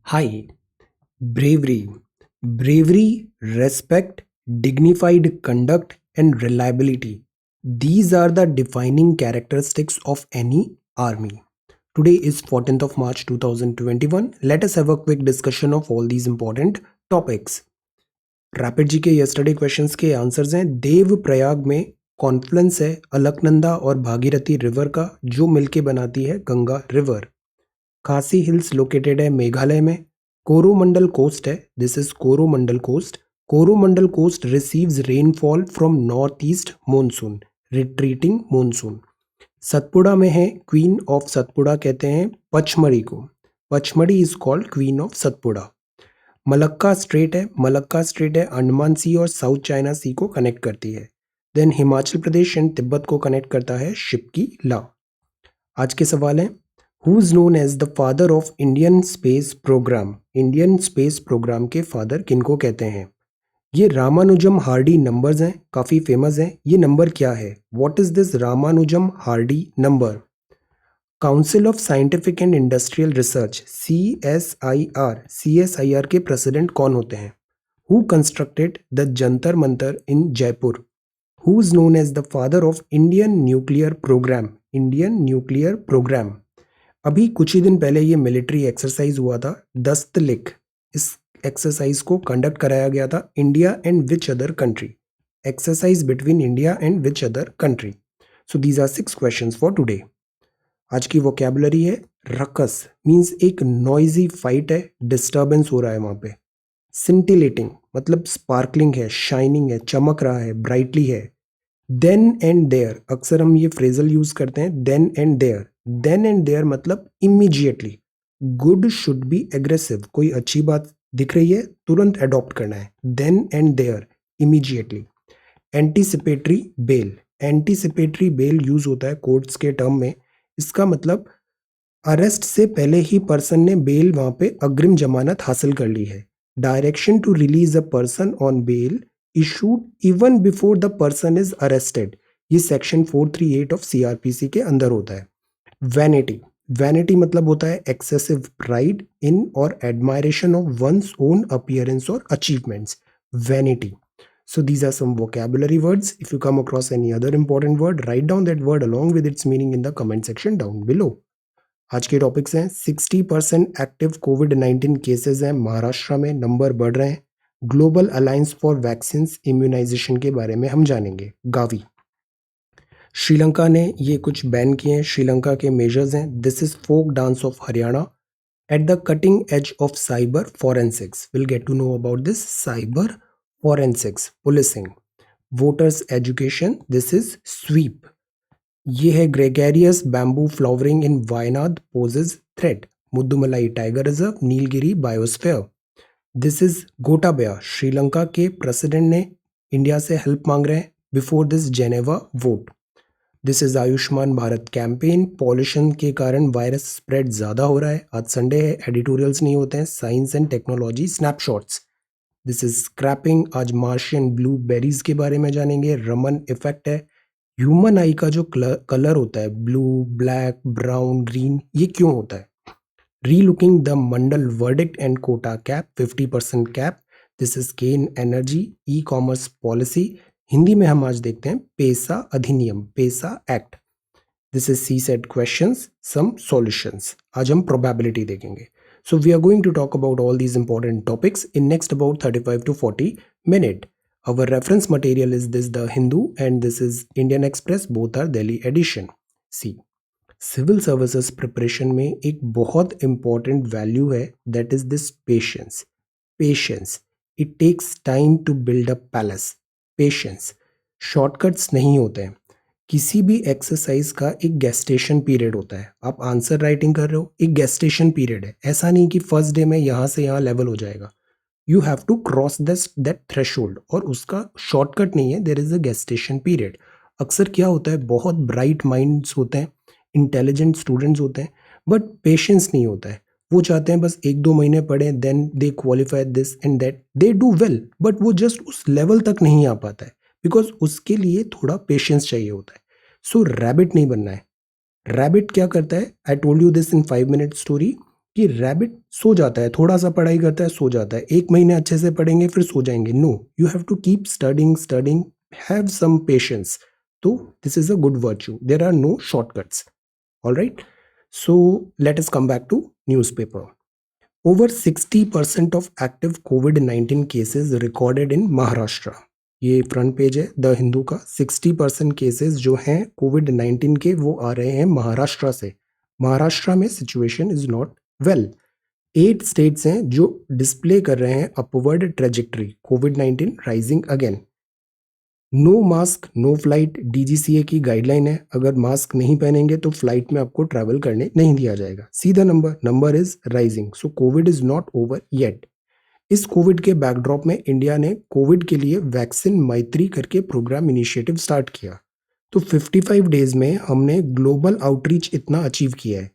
Hi, bravery. Bravery, respect, dignified conduct, and reliability. These are the defining characteristics of any army. Today is 14th of March 2021. Let us have a quick discussion of all these important topics. Rapid जी के yesterday questions के answers हैं। देव प्रयाग में Confluence है अलकनंदा और Bhagirathi river का जो मिलके बनाती है Ganga river. Khasi hills located है मेघालय में। कोरोमंडल कोस्ट है, this is Coromandel coast. Coromandel coast receives rainfall from north east monsoon, retreating monsoon. Satpura में है क्वीन ऑफ सतपुड़ा कहते हैं पचमढ़ी को। Pachmarhi is called queen of Satpura. Malacca strait है अंडमान सी और साउथ चाइना सी को कनेक्ट करती है। Then Himachal Pradesh and Tibet को कनेक्ट करता है शिपकी ला। आज के सवाल हैं, who is known as the father of Indian space programme. Indian space programme के फादर किनको कहते हैं? ये रामानुजम हार्डी नंबर्स हैं, काफी फेमस हैं। ये नंबर क्या है? What is this Ramanujam Hardy number? Council of scientific and industrial research CSIR के प्रेसिडेंट कौन होते हैं? Who constructed the Jantar Mantar in Jaipur? Who is known as the father of Indian nuclear programme. Indian nuclear programme. अभी कुछ ही दिन पहले ये मिलिट्री एक्सरसाइज हुआ था दस्तलिक। इस एक्सरसाइज को कंडक्ट कराया गया था India and which other country. Exercise between India and which other country. So these are 6 questions for today. आज की वोकैबुलरी है रकस, मींस एक नॉइजी फाइट है, डिस्टर्बेंस हो रहा है वहां पे। सिंटिलेटिंग मतलब स्पार्कलिंग है, शाइनिंग है, चमक रहा है, ब्राइटली है। देन एंड देयर, अक्सर हम ये फ्रेजल यूज करते हैं then and there. Then and there मतलब immediately. Good should be aggressive, कोई अच्छी बात दिख रही है तुरंत अडॉप्ट करना है। Then and there, immediately. Anticipatory bail, anticipatory bail use होता है कोर्ट्स के टर्म में। इसका मतलब अरेस्ट से पहले ही पर्सन ने बेल वहां पे अग्रिम जमानत हासिल कर ली है। Direction to release a person on bail issued even before the person is arrested. ये सेक्शन 438 ऑफ CRPC के अंदर होता है। वैनिटी, वैनिटी मतलब होता है एक्सेसिव प्राइड इन और admiration of one's own appearance और achievements. Vanity. So these are some vocabulary words. If you come across any other important word, write down that word along with its meaning in the comment section down below. आज के topics हैं 60% active कोविड-19 cases हैं महाराष्ट्र में, number बढ़ रहे हैं। Global alliance for vaccine immunisation के बारे में हम जानेंगे। गावी, श्रीलंका ने ये कुछ बैन किए हैं। श्रीलंका के मेजर्स हैं, this is folk dance of Haryana at the cutting edge of cyber forensics. Will get to know about this cyber forensics policing. Voters education, this is SVEEP. ये है gregarious bamboo flowering in Wayanad poses threat. Mudumalai tiger reserve, Nilgiri biosphere. This is Gotabaya, Sri Lanka के president ने India से help मांग रहे हैं before this Geneva vote. This is Ayushman Bharat campaign, pollution के कारण वायरस स्प्रेड ज्यादा हो रहा है। आज संडे है, एडिटोरियल्स नहीं होते हैं। Science and technology snapshots. This is scraping, आज मार्शियन ब्लू बेरीज के बारे में जानेंगे। रमन इफेक्ट है, ह्यूमन आई का जो कलर होता है ब्लू, ब्लैक, ब्राउन, ग्रीन, ये क्यों होता है? Relooking the Mandal verdict and quota cap, 50% cap. This is Cairn energy, e commerce policy. Hindi में हम आज देखते हैं पेसा अधिनियम, PESA act. This is CSAT questions, some solutions. आज हम प्रोबेबिलिटी देखेंगे। So we are going to talk about all these important topics in next about 35 to 40 minutes. Our reference material is this The Hindu and this is Indian Express, both are Delhi edition. See, civil services preparation में एक बहुत important value है, that is this patience. Patience. It takes time to build a palace. Patience. Shortcuts नहीं होते हैं। किसी भी exercise का एक गेस्टेशन पीरियड होता है। आप आंसर राइटिंग कर रहे हो, एक गेस्टेशन पीरियड है। ऐसा नहीं कि फर्स्ट डे में यहाँ से यहाँ लेवल हो जाएगा। You have to cross that threshold, और उसका शॉर्टकट नहीं है, there is a gestation period. अक्सर क्या होता है, बहुत ब्राइट माइंड्स होते हैं, इंटेलिजेंट स्टूडेंट्स होते हैं, बट पेशेंस नहीं होता है। वो चाहते हैं बस 1-2 महीने पढ़ें, then they qualify this and that, they do well, but वो जस्ट उस लेवल तक नहीं आ पाता है बिकॉज उसके लिए थोड़ा पेशेंस चाहिए होता है। सो रैबिट नहीं बनना है। रैबिट क्या करता है? I told you this in 5 minute story कि रैबिट सो जाता है, थोड़ा सा पढ़ाई करता है, सो जाता है, 1 महीने अच्छे से पढ़ेंगे फिर सो जाएंगे. No, you have to keep studying studying, have some patience. तो this is a good virtue. There are no shortcuts. All right. So let us come back to newspaper. Over 60% of active COVID-19 cases recorded in Maharashtra. ये front page है the Hindu का. 60% cases जो हैं कोविड-19 के वो आ रहे हैं महाराष्ट्र से. महाराष्ट्र में situation is not well. 8 states हैं जो डिस्प्ले कर रहे हैं अपवर्ड ट्रेजेक्टरी. कोविड-19 rising again. No mask no flight DGCA की गाइडलाइन है. अगर मास्क नहीं पहनेंगे तो फ्लाइट में आपको ट्रैवल करने नहीं दिया जाएगा. सीधा number is rising. So Covid is not over yet. इस कोविड के बैकड्रॉप में इंडिया ने कोविड के लिए वैक्सीन मैत्री करके प्रोग्राम इनिशिएटिव स्टार्ट किया. तो 55 डेज में हमने ग्लोबल आउटरीच इतना अचीव किया है.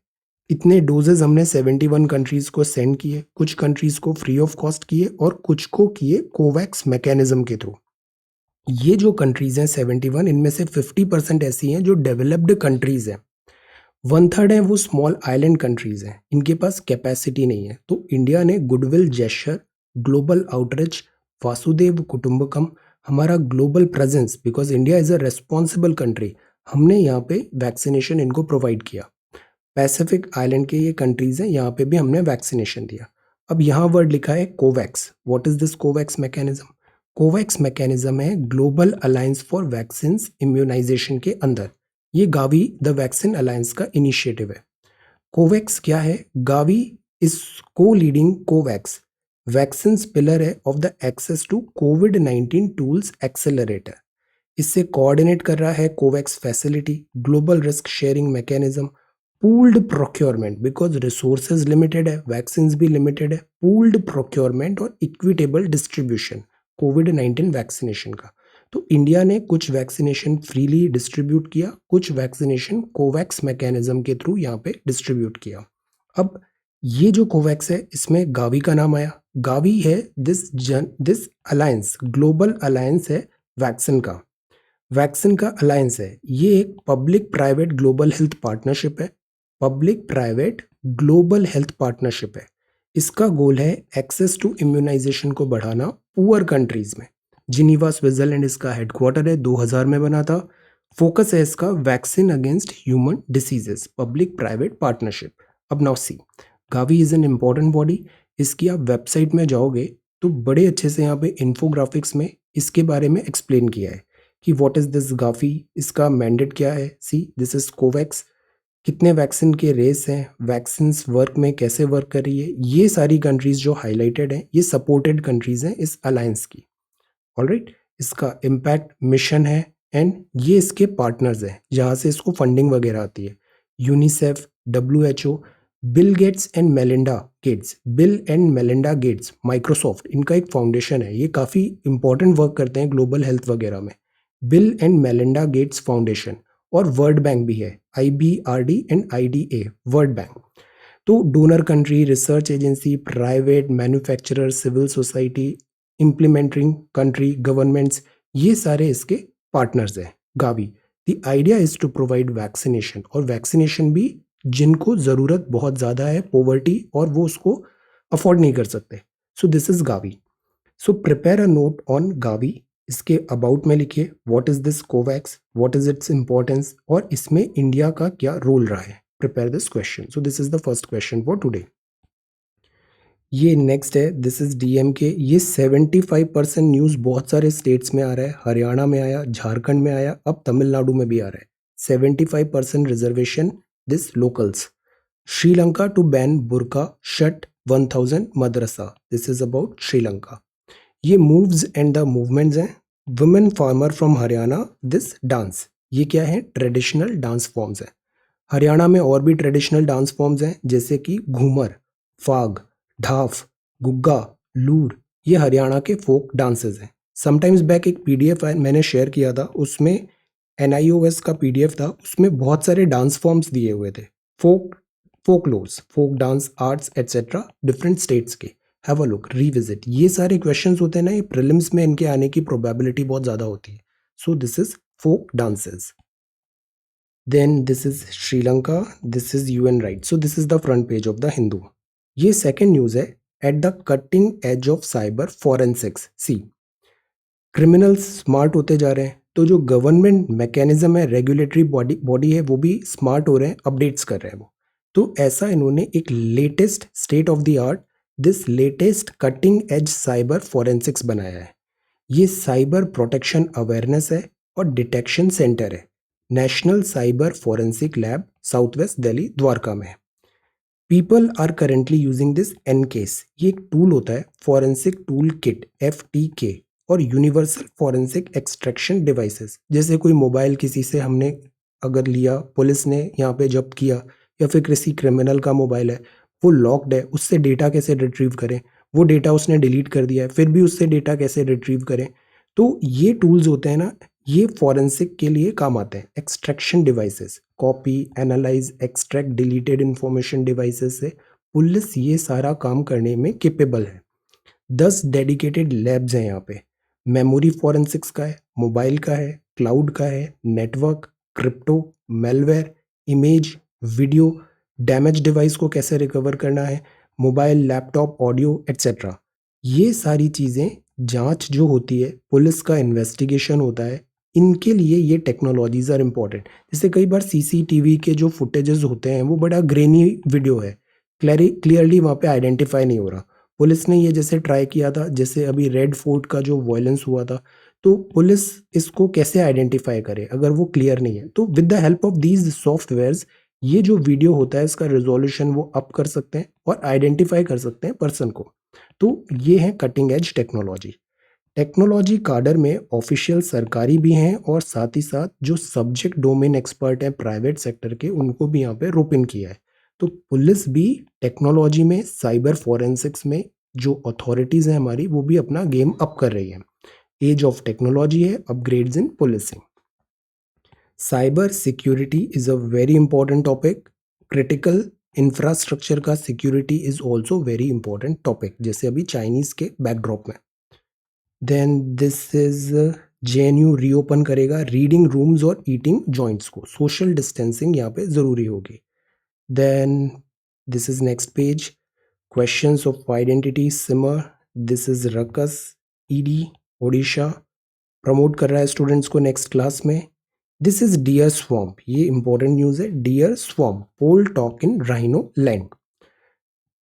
इतने डोजेज हमने 71 कंट्रीज को सेंड किए. कुछ कंट्रीज को फ्री ऑफ कॉस्ट किए और कुछ को किए कोवैक्स मैकेनिज्म के थ्रू. ये जो कंट्रीज हैं 71, इनमें से 50% ऐसी हैं जो डेवलप्ड कंट्रीज हैं. 1/3 है वो स्मॉल आइलैंड कंट्रीज हैं. इनके पास कैपेसिटी नहीं है. तो इंडिया ने गुडविल जेस्चर, ग्लोबल आउटरीच, वासुदेव कुटुंबकम, हमारा global presence, because India is a responsible country, हमने यहाँ पे वैक्सीनेशन इनको प्रोवाइड किया. पैसिफिक आइलैंड के ये कंट्रीज हैं, यहाँ पे भी हमने वैक्सीनेशन दिया. अब यहाँ वर्ड लिखा है COVAX. What is this COVAX mechanism? COVAX mechanism है global alliance for vaccine immunisation के अंदर. ये गावी द वैक्सीन अलायंस का इनिशिएटिव है. कोवैक्स क्या है? GAVI is co leading COVAX vaccine pillar है ऑफ द एक्सेस टू कोविड-19 टूल्स एक्सेलरेटर. इससे कोऑर्डिनेट कर रहा है COVAX facility, global risk sharing mechanism, pooled procurement, because resources limited है, वैक्सीन भी लिमिटेड है. पूल्ड प्रोक्योरमेंट और इक्विटेबल डिस्ट्रीब्यूशन कोविड-19 वैक्सीनेशन का. तो इंडिया ने कुछ वैक्सीनेशन फ्रीली डिस्ट्रीब्यूट किया, कुछ वैक्सीनेशन कोवैक्स मैकेनिज्म के थ्रू यहाँ पे डिस्ट्रीब्यूट किया. अब ये जो कोवैक्स है इसमें गावी का नाम आया. गावी है दिस अलायंस, ग्लोबल अलायंस है वैक्सीन का. वैक्सीन का अलायंस है. ये एक public private global health partnership है. Public private global health partnership है. इसका गोल है एक्सेस टू इम्यूनाइजेशन को बढ़ाना पुअर कंट्रीज में. जिनीवा स्विट्जरलैंड इसका हेडक्वार्टर है. 2000 में बना था. फोकस है इसका vaccine against human diseases, public private partnership. अब now see, GAVI is an important body. इसकी आप वेबसाइट में जाओगे तो बड़े अच्छे से यहाँ पे इन्फोग्राफिक्स में इसके बारे में एक्सप्लेन किया है कि व्हाट इज दिस गावी, इसका मैंडेट क्या है. सी, दिस इज कोवैक्स. कितने वैक्सीन के रेस हैं, वैक्सीन वर्क में कैसे वर्क कर रही है, ये सारी कंट्रीज जो हाईलाइटेड हैं ये सपोर्टेड कंट्रीज हैं इस अलायंस की. ऑलराइट. इसका इम्पैक्ट मिशन है एंड ये इसके पार्टनर्स हैं जहाँ से इसको फंडिंग वगैरह आती है. UNICEF, WHO, Bill Gates and Melinda gets. Bill and Melinda gets, Microsoft, इनका एक फाउंडेशन है. ये काफ़ी इंपॉर्टेंट वर्क करते हैं ग्लोबल हेल्थ वगैरह में. Bill and Melinda Gates foundation. और वर्ल्ड बैंक भी है, IBRD and IDA, world bank. तो donor country, research agency, private, manufacturer, civil society, implementing country, governments, ये सारे इसके पार्टनर्स हैं GAVI. The idea is to provide vaccination, और vaccination भी जिनको ज़रूरत बहुत ज़्यादा है, पोवर्टी, और वो उसको अफोर्ड नहीं कर सकते. सो this is Gavi. So prepare a note on Gavi. इसके अबाउट में लिखिए what is this Covax, what is its importance, और इसमें इंडिया का क्या रोल रहा है. Prepare this question. So this is the first question for today. ये नेक्स्ट है, दिस इज DMK. ये 75% न्यूज़ बहुत सारे स्टेट्स में आ रहा है. हरियाणा में आया, झारखंड में आया, अब तमिलनाडु में भी आ रहा है. 75% reservation this locals. Sri Lanka to ban burqa, shut 1000 madrasa. This is about Sri Lanka. ये मूव्स एंड द मूवमेंट्स हैं. Women farmer from Haryana, this dance. ये क्या है? ट्रेडिशनल डांस फॉर्म्स हैं. हरियाणा में और भी ट्रेडिशनल डांस फॉर्म्स हैं जैसे कि घूमर, फाग, ढाफ, गुग्गा, लूर. ये हरियाणा के फोक डांसेस हैं. समटाइम्स बैक एक PDF मैंने शेयर किया था, उसमें NIOS का PDF था, उसमें बहुत सारे डांस फॉर्म्स दिए हुए थे. Folklores, folk dance, arts etcetera, different states के. Have a look, revisit. ये सारे क्वेश्चंस होते हैं ना, ये प्रीलिम्स में इनके आने की प्रोबेबिलिटी बहुत ज़्यादा होती है. So this is folk dances. Then this is Sri Lanka, this is UN rights. So this is the front page of the Hindu. ये सेकंड न्यूज़ है, at the cutting edge of cyber forensics. See, criminals smart होते जा रहे हैं, तो जो government mechanism है, regulatory body है, वो भी स्मार्ट हो रहे हैं, अपडेट्स कर रहे हैं वो। तो ऐसा इन्होंने एक latest state of the art, this latest cutting edge cyber forensics बनाया है। ये साइबर प्रोटेक्शन अवेयरनेस है और डिटेक्शन सेंटर है, national cyber forensic lab, south west Delhi, Dwarka में है। People are currently using this EnCase. ये एक टूल होता है, फॉरेंसिक टूल किट, FTK, और यूनिवर्सल फॉरेंसिक एक्सट्रैक्शन डिवाइसेस। जैसे कोई मोबाइल किसी से हमने अगर लिया, पुलिस ने यहाँ पे जब्त किया, या फिर किसी क्रिमिनल का मोबाइल है, वो लॉक्ड है, उससे डेटा कैसे रिट्रीव करें, वो डेटा उसने डिलीट कर दिया है, फिर भी उससे डेटा कैसे रिट्रीव करें। तो ये टूल्स होते हैं ना, ये फॉरेंसिक के लिए काम आते हैं। Extraction devices, copy, analyse, extract deleted information devices से पुलिस ये सारा काम करने में केपेबल है। 10 डेडिकेटेड लैब्स हैं यहाँ पे। मेमोरी फॉरेंसिक्स का है, मोबाइल का है, क्लाउड का है, network, crypto, malware, image, video, damage device को कैसे रिकवर करना है, मोबाइल, लैपटॉप, ऑडियो, एट्सेट्रा। ये सारी चीज़ें, जांच जो होती है, पुलिस का इन्वेस्टिगेशन होता है, इनके लिए ये टेक्नोलॉजीज आर इम्पॉर्टेंट। जैसे कई बार CCTV के जो फुटेजेस होते हैं वो बड़ा ग्रेनी वीडियो है, क्लियरली वहाँ पे आइडेंटिफाई नहीं हो रहा। पुलिस ने ये जैसे ट्राई किया था, जैसे अभी रेड फोर्ट का जो वायलेंस हुआ था, तो पुलिस इसको कैसे आइडेंटिफाई करे अगर वो क्लियर नहीं है। तो with the help of these softwares, ये जो वीडियो होता है इसका रेजोल्यूशन वो अप कर सकते हैं और आइडेंटिफाई कर सकते हैं पर्सन को। तो ये है cutting edge technology. Technology cadre में ऑफिशियल सरकारी भी हैं और साथ ही साथ जो सब्जेक्ट डोमेन एक्सपर्ट हैं प्राइवेट सेक्टर के, उनको भी यहाँ पे रोप इन किया है। तो पुलिस भी टेक्नोलॉजी में, साइबर फॉरेंसिक्स में जो अथॉरिटीज़ हैं हमारी, वो भी अपना गेम अप कर रही हैं। एज ऑफ टेक्नोलॉजी है, upgrades in policing. Cyber security is a very important topic. Critical infrastructure का security is also very important topic, जैसे अभी चाइनीज़ के बैकड्रॉप में। Then this is JNU reopen करेगा रीडिंग रूम्स और ईटिंग जॉइंट्स को, social distancing यहाँ पे ज़रूरी होगी। Then this is next page, questions of identity simmer, this is ruckus, ED, Odisha, promote कर रहा है स्टूडेंट्स को नेक्स्ट क्लास में। दिस इज डियर स्वॉम्प, ये इंपॉर्टेंट न्यूज़ है। Deer swamp, poll talk in rhino land.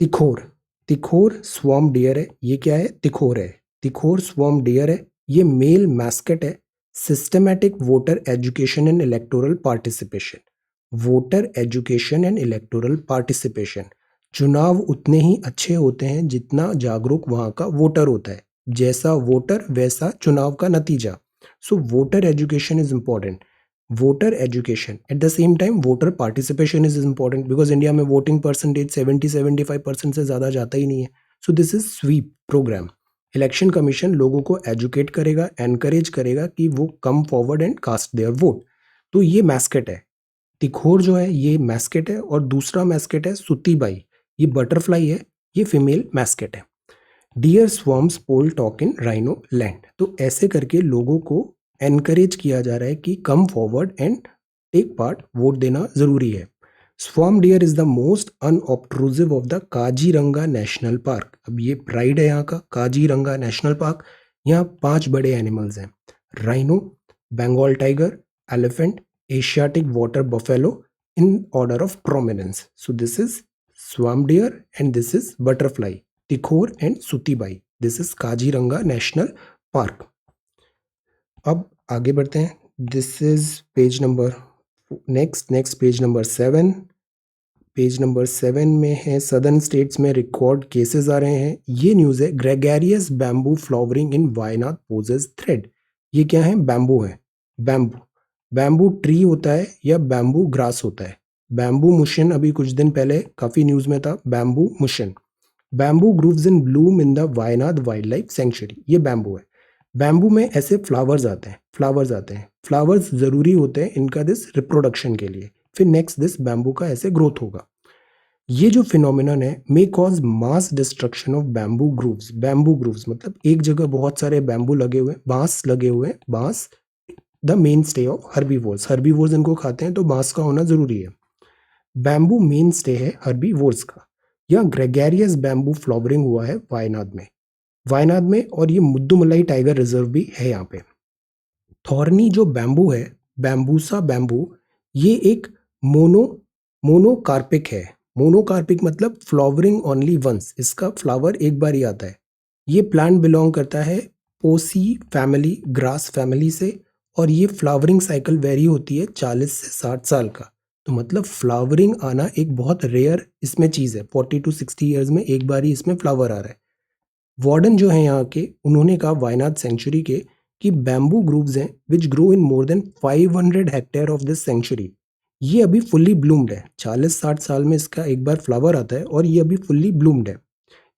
तिखोर, तिखोर स्वॉर्म डियर है। ये क्या है? तिखोर है। तिखोर स्वॉर्म डियर है, ये मेल मैस्केट है। Systematic voter education and electoral participation, voter education and electoral participation. चुनाव उतने ही अच्छे होते हैं जितना जागरूक वहाँ का वोटर होता है। जैसा वोटर वैसा चुनाव का नतीजा। So voter education is important. Voter education at the same time voter participation is important, because India में वोटिंग परसेंटेज 70-75% से ज़्यादा जाता ही नहीं है। So this is SVEEP programme. Election commission लोगों को एजुकेट करेगा, एनकरेज करेगा कि वो come forward and cast their vote. तो ये मैस्केट है। तिखोर जो है ये मैस्केट है, और दूसरा मैस्केट है सुतीबाई, ये बटरफ्लाई है, ये फीमेल मैस्केट है। Deer swarms poll talk in rhino land. तो ऐसे करके लोगों को एनकरेज किया जा रहा है कि come forward and take part, vote देना जरूरी है। Swarm deer is the most unobtrusive of the Kaziranga national park. अब ये प्राइड है यहाँ का, काजीरंगा नेशनल पार्क। यहाँ 5 बड़े एनिमल्स हैं, rhino, Bengal tiger, elephant, Asiatic water buffalo, in order of prominence. So this is swarm deer and this is butterfly, तिखोर and सुतीबाई। This is Kaziranga national park. अब आगे बढ़ते हैं। This is page number next page number 7। Page number 7 में है southern states में record cases आ रहे हैं। ये न्यूज़ है, gregarious bamboo flowering in Wayanad poses threat. ये क्या है? बैम्बू है। बैम्बू, बैम्बू ट्री होता है या बैम्बू ग्रास होता है? बैम्बू मुशन अभी कुछ दिन पहले काफ़ी न्यूज़ में था, बैम्बू मुशन। Bamboo groves in bloom in the Wayanad wildlife sanctuary, ये बैम्बू है। बैम्बू में ऐसे फ्लावर्स आते हैं, फ्लावर्स ज़रूरी होते हैं इनका दिस रिप्रोडक्शन के लिए। फिर नेक्स्ट दिस बैम्बू का ऐसे ग्रोथ होगा। ये जो फिनोमिनन है may cause mass destruction of bamboo groves मतलब एक जगह बहुत सारे बैम्बू लगे हुए हैं, बांस लगे हुए हैं। बांस the main stay of herbivores इनको खाते हैं, तो बांस का होना जरूरी है। बैम्बू मेन स्टे है हर्बीवोर्स का। या ग्रेगेरियस बैम्बू फ्लावरिंग हुआ है वायनाड में और ये मुद्दुमलाई टाइगर रिजर्व भी है यहाँ पे। थॉर्नी जो बैम्बू है, बैम्बूसा बैम्बू, ये एक मोनो मोनोकार्पिक है। मोनोकार्पिक मतलब फ्लावरिंग ओनली वंस, इसका फ्लावर एक बार ही आता है। ये प्लांट बिलोंग करता है पोसी फैमिली, ग्रास फैमिली से, और ये फ्लावरिंग साइकिल वेरी होती है 40 से 60 साल का। तो मतलब फ्लावरिंग आना एक बहुत रेयर इसमें चीज़ है, 40 to 60 ईयर्स में एक बार ही इसमें फ्लावर आ रहा है। वार्डन जो है यहाँ के, उन्होंने कहा वायनाड सेंचुरी के कि बैम्बू ग्रूव्स हैं which grow in more than 500 hectare of this century. ये अभी फुल्ली ब्लूम्ड है, 40-60 साल में इसका एक बार फ्लावर आता है और ये अभी फुल्ली ब्लूम्ड है।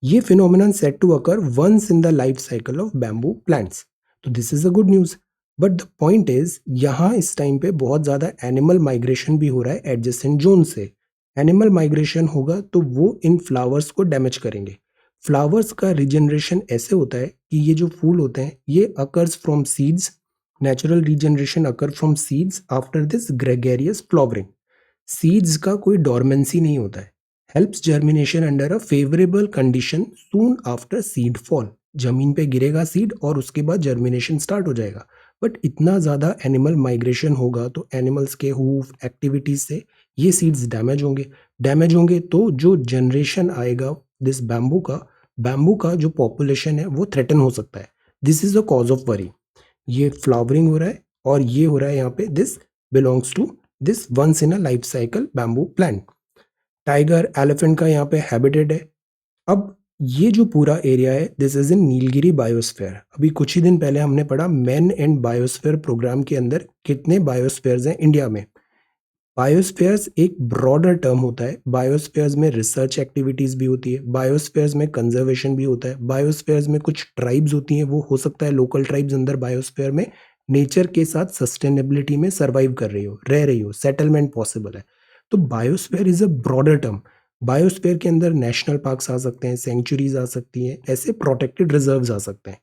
ये phenomenon set to occur once in the life cycle of bamboo plants. तो this is a good news. But the point is, यहाँ इस टाइम पे बहुत ज़्यादा एनिमल माइग्रेशन भी हो रहा है एडजेसेंट जोन से। एनिमल माइग्रेशन होगा तो वो इन फ्लावर्स को डैमेज करेंगे। फ्लावर्स का रिजनरेशन ऐसे होता है कि ये जो फूल होते हैं ये occurs from seeds, natural regeneration occur from seeds after this gregarious flowering. Seeds का कोई डॉर्मेंसी नहीं होता है। Helps germination under a favourable condition soon after seed fall. जमीन पे गिरेगा सीड और उसके बाद जर्मिनेशन स्टार्ट हो जाएगा। बट इतना ज़्यादा एनिमल माइग्रेशन होगा तो एनिमल्स के हूफ एक्टिविटीज से ये सीड्स डैमेज होंगे तो जो जनरेशन आएगा दिस बैम्बू का जो पॉपुलेशन है वो थ्रेटन हो सकता है। This is the cause of worry. ये फ्लावरिंग हो रहा है और ये हो रहा है यहाँ पे, this belongs to this once in a life cycle bamboo plant. Tiger elephant का यहाँ पे हैबिटेट है। अब ये जो पूरा एरिया है this is in Nilgiri biosphere. अभी कुछ ही दिन पहले हमने पढ़ा मैन एंड बायोस्फीयर प्रोग्राम के अंदर कितने बायोस्फीयर्स हैं इंडिया में। बायोस्फीयर्स एक ब्रॉडर टर्म होता है। बायोस्फीयर्स में रिसर्च एक्टिविटीज भी होती है, बायोस्फीयर्स में कंजर्वेशन भी होता है, बायोस्फीयर्स में कुछ ट्राइब्स होती हैं, वो हो सकता है लोकल ट्राइब्स अंदर बायोस्फीयर में नेचर के साथ सस्टेनेबिलिटी में सर्वाइव कर रही हो, रह रही हो, सेटलमेंट पॉसिबल है। तो biosphere is a broader term. Biosphere के अंदर नेशनल पार्क्स आ सकते हैं, सेंचुरीज आ सकती हैं, ऐसे प्रोटेक्टेड रिजर्व्स आ सकते हैं।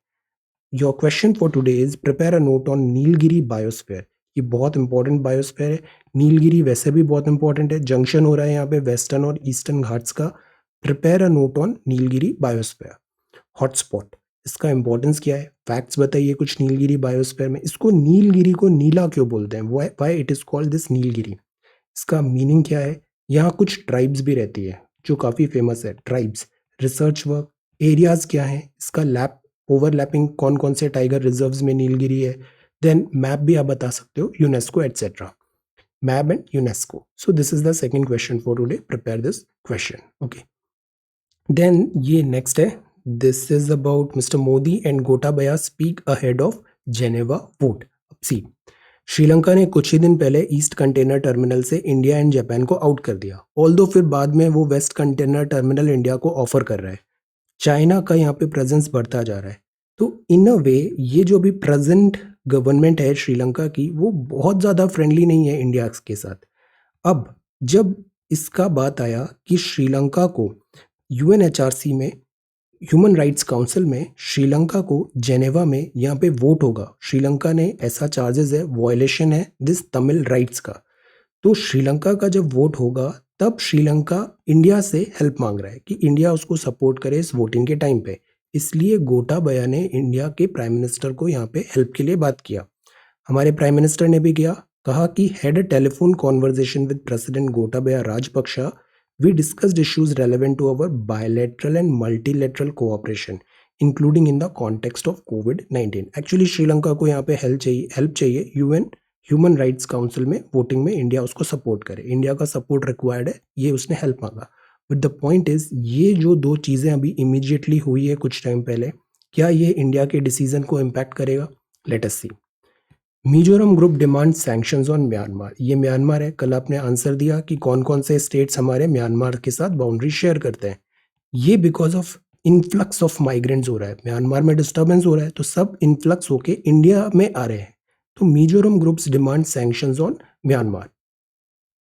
Your question for today is prepare a note on Nilgiri biosphere. ये बहुत इंपॉर्टेंट बायोस्फीयर है। नीलगिरी वैसे भी बहुत इंपॉर्टेंट है, जंक्शन हो रहा है यहाँ पे वेस्टर्न और ईस्टर्न घाट्स का। Prepare a note on Nilgiri biosphere. Hotspot, इसका इंपॉर्टेंस क्या है, फैक्ट्स बताइए कुछ नीलगिरी बायोस्फीयर में। इसको नीलगिरी को नीला क्यों बोलते हैं, why it is called this Nilgiri, इसका मीनिंग क्या है। यहाँ कुछ ट्राइब्स भी रहती है जो काफ़ी फेमस है। ट्राइब्स, रिसर्च वर्क, एरियाज क्या है, इसका लैप ओवरलैपिंग कौन कौन से टाइगर रिजर्व्स में नीलगिरी है। देन मैप भी आप बता सकते हो, UNESCO etcetera, map and UNESCO. So this is the second question for today, prepare this question. Okay, then ये नेक्स्ट है, this is about mister Modi and Gotabaya speak ahead of Geneva vote. See, Sri Lanka ने कुछ ही दिन पहले ईस्ट कंटेनर टर्मिनल से India and Japan को out कर दिया, ऑल्दो फिर बाद में वो वेस्ट कंटेनर टर्मिनल इंडिया को ऑफर कर रहा है। चाइना का यहाँ पे प्रेजेंस बढ़ता जा रहा है। तो इन अ वे ये जो भी प्रेजेंट गवर्नमेंट है श्रीलंका की वो बहुत ज़्यादा फ्रेंडली नहीं है इंडिया के साथ। अब जब इसका बात आया कि श्रीलंका को यूएनएचआरसी में, ह्यूमन राइट्स काउंसिल में, श्रीलंका को जेनेवा में यहाँ पे वोट होगा, श्रीलंका ने ऐसा चार्जेस है, वॉयलेशन है दिस तमिल राइट्स का। तो श्रीलंका का जब वोट होगा तब श्रीलंका इंडिया से हेल्प मांग रहा है कि इंडिया उसको सपोर्ट करे इस वोटिंग के टाइम पे। इसलिए गोटाबया ने इंडिया के प्राइम मिनिस्टर को यहाँ पे हेल्प के लिए बात किया। हमारे प्राइम मिनिस्टर ने भी किया, कहा कि had a telephone conversation with president Gotabaya Rajapaksa. We discussed issues relevant to our bilateral and multilateral cooperation, including in the context of COVID-19. Actually Sri Lanka को यहाँ पे हेल्प चाहिए यूएन ह्यूमन राइट्स काउंसिल में वोटिंग में इंडिया उसको सपोर्ट करे, India का support required है, ये उसने हेल्प मांगा। बट द पॉइंट इज ये जो दो चीज़ें अभी इमीडिएटली हुई है कुछ टाइम पहले, क्या ये इंडिया के डिसीजन को इम्पैक्ट करेगा? Let us see. Mizoram group demand sanctions on Myanmar. ये म्यांमार है, कल आपने आंसर दिया कि कौन कौन से स्टेट्स हमारे म्यांमार के साथ बाउंड्री शेयर करते हैं। ये because of influx of migrants हो रहा है, म्यांमार में डिस्टर्बेंस हो रहा है तो सब इन्फ्लक्स होके इंडिया में आ रहे हैं। तो Mizoram groups demand sanctions on Myanmar.